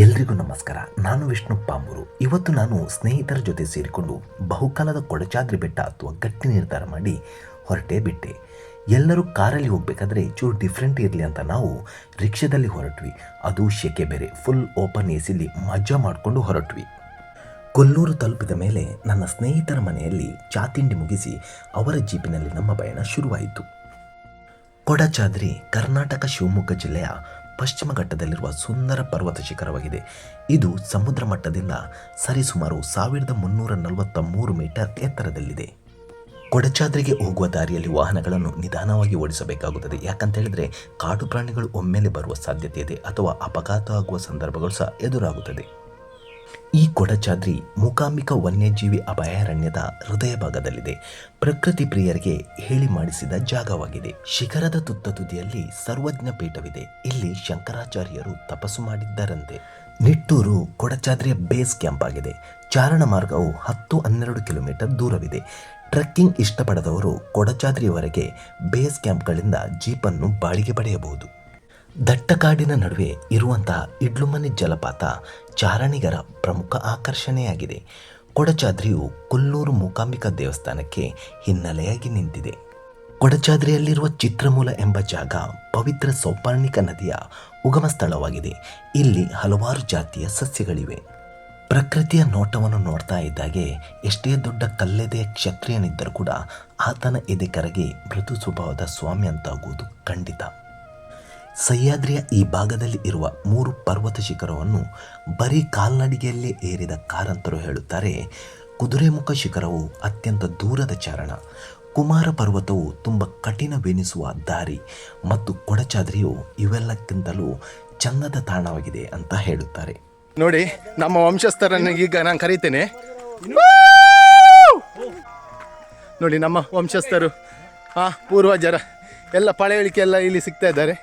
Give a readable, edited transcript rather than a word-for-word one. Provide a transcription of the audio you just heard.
ಎಲ್ರಿಗೂ ನಮಸ್ಕಾರ. ನಾನು ವಿಷ್ಣು ಪಾಂಬೂರು. ಇವತ್ತು ನಾನು ಸ್ನೇಹಿತರ ಜೊತೆ ಸೇರಿಕೊಂಡು ಬಹುಕಾಲದ ಕೊಡಚಾದ್ರಿ ಬೆಟ್ಟ ಅಥವಾ ಗಟ್ಟಿ ನಿರ್ಧಾರ ಮಾಡಿ ಹೊರಟೇ ಬಿಟ್ಟೆ. ಎಲ್ಲರೂ ಕಾರಲ್ಲಿ ಹೋಗಬೇಕಾದ್ರೆ ಚೂರು ಡಿಫ್ರೆಂಟ್ ಇರಲಿ ಅಂತ ನಾವು ರಿಕ್ಷಾದಲ್ಲಿ ಹೊರಟ್ವಿ. ಅದು ಶೆಕೆ ಬೇರೆ, ಫುಲ್ ಓಪನ್ ಎಸಿಲಿ ಮಜಾ ಮಾಡಿಕೊಂಡು ಹೊರಟ್ವಿ. ಕೊಲ್ಲೂರು ತಲುಪಿದ ಮೇಲೆ ನನ್ನ ಸ್ನೇಹಿತರ ಮನೆಯಲ್ಲಿ ಚಾ ತಿಂಡಿ ಮುಗಿಸಿ ಅವರ ಜೀಪಿನಲ್ಲಿ ನಮ್ಮ ಪಯಣ ಶುರುವಾಯಿತು. ಕೊಡಚಾದ್ರಿ ಕರ್ನಾಟಕ ಶಿವಮೊಗ್ಗ ಜಿಲ್ಲೆಯ ಪಶ್ಚಿಮ ಘಟ್ಟದಲ್ಲಿರುವ ಸುಂದರ ಪರ್ವತ ಶಿಖರವಾಗಿದೆ. ಇದು ಸಮುದ್ರ ಮಟ್ಟದಿಂದ ಸರಿಸುಮಾರು 1343 ಮೀಟರ್ ಎತ್ತರದಲ್ಲಿದೆ. ಕೊಡಚಾದ್ರಿಗೆ ಹೋಗುವ ದಾರಿಯಲ್ಲಿ ವಾಹನಗಳನ್ನು ನಿಧಾನವಾಗಿ ಓಡಿಸಬೇಕಾಗುತ್ತದೆ. ಯಾಕಂತ ಹೇಳಿದ್ರೆ ಕಾಡು ಪ್ರಾಣಿಗಳು ಒಮ್ಮೆಲೆ ಬರುವ ಸಾಧ್ಯತೆ ಇದೆ ಅಥವಾ ಅಪಘಾತ ಆಗುವ ಸಂದರ್ಭಗಳು ಸಹ ಎದುರಾಗುತ್ತದೆ. ಈ ಕೊಡಚಾದ್ರಿ ಮೂಕಾಂಬಿಕಾ ವನ್ಯಜೀವಿ ಅಭಯಾರಣ್ಯದ ಹೃದಯ ಭಾಗದಲ್ಲಿದೆ. ಪ್ರಕೃತಿ ಪ್ರಿಯರಿಗೆ ಹೇಳಿ ಮಾಡಿಸಿದ ಜಾಗವಾಗಿದೆ. ಶಿಖರದ ತುತ್ತ ತುದಿಯಲ್ಲಿ ಸರ್ವಜ್ಞ ಪೀಠವಿದೆ. ಇಲ್ಲಿ ಶಂಕರಾಚಾರ್ಯರು ತಪಸ್ಸು ಮಾಡಿದ್ದರಂತೆ. ನಿಟ್ಟೂರು ಕೊಡಚಾದ್ರಿಯ ಬೇಸ್ ಕ್ಯಾಂಪ್ ಆಗಿದೆ. ಚಾರಣ ಮಾರ್ಗವು 10-12 ಕಿಲೋಮೀಟರ್ ದೂರವಿದೆ. ಟ್ರೆಕ್ಕಿಂಗ್ ಇಷ್ಟಪಡದವರು ಕೊಡಚಾದ್ರಿಯವರೆಗೆ ಬೇಸ್ ಕ್ಯಾಂಪ್ಗಳಿಂದ ಜೀಪನ್ನು ಬಾಡಿಗೆ ಪಡೆಯಬಹುದು. ದಟ್ಟ ಕಾಡಿನ ನಡುವೆ ಇರುವಂತಹ ಇಡ್ಲುಮನೆ ಜಲಪಾತ ಚಾರಣಿಗರ ಪ್ರಮುಖ ಆಕರ್ಷಣೆಯಾಗಿದೆ. ಕೊಡಚಾದ್ರಿಯು ಕೊಲ್ಲೂರು ಮೂಕಾಂಬಿಕಾ ದೇವಸ್ಥಾನಕ್ಕೆ ಹಿನ್ನೆಲೆಯಾಗಿ ನಿಂತಿದೆ. ಕೊಡಚಾದ್ರಿಯಲ್ಲಿರುವ ಚಿತ್ರಮೂಲ ಎಂಬ ಜಾಗ ಪವಿತ್ರ ಸೌಪರ್ಣಿಕ ನದಿಯ ಉಗಮ ಸ್ಥಳವಾಗಿದೆ. ಇಲ್ಲಿ ಹಲವಾರು ಜಾತಿಯ ಸಸ್ಯಗಳಿವೆ. ಪ್ರಕೃತಿಯ ನೋಟವನ್ನು ನೋಡ್ತಾ ಇದ್ದಾಗೆ ಎಷ್ಟೇ ದೊಡ್ಡ ಕಲ್ಲೆದೆಯ ಕ್ಷತ್ರಿಯನಿದ್ದರೂ ಕೂಡ ಆತನ ಎದೆ ಕರಗಿ ಮೃದು ಸ್ವಭಾವದ ಸ್ವಾಮಿ ಅಂತಾಗುವುದು ಖಂಡಿತ. ಸಹ್ಯಾದ್ರಿಯ ಈ ಭಾಗದಲ್ಲಿ ಇರುವ 3 ಪರ್ವತ ಶಿಖರವನ್ನು ಬರೀ ಕಾಲ್ನಡಿಗೆಯಲ್ಲೇ ಏರಿದ ಕಾರಂತರು ಹೇಳುತ್ತಾರೆ. ಕುದುರೆಮುಖ ಶಿಖರವು ಅತ್ಯಂತ ದೂರದ ಚಾರಣ, ಕುಮಾರ ಪರ್ವತವು ತುಂಬ ಕಠಿಣವೆನಿಸುವ ದಾರಿ ಮತ್ತು ಕೊಡಚಾದ್ರಿಯು ಇವೆಲ್ಲಕ್ಕಿಂತಲೂ ಚಂದದ ತಾಣವಾಗಿದೆ ಅಂತ ಹೇಳುತ್ತಾರೆ. ನೋಡಿ, ನಮ್ಮ ವಂಶಸ್ಥರನ್ನು ಈಗ ನಾನು ಕರೀತೇನೆ. ನೋಡಿ, ನಮ್ಮ ವಂಶಸ್ಥರು ಪೂರ್ವಜರ ಎಲ್ಲ ಪಳೆಯುಳಿಕೆ ಎಲ್ಲ ಇಲ್ಲಿ ಸಿಗ್ತಾ ಇದ್ದಾರೆ.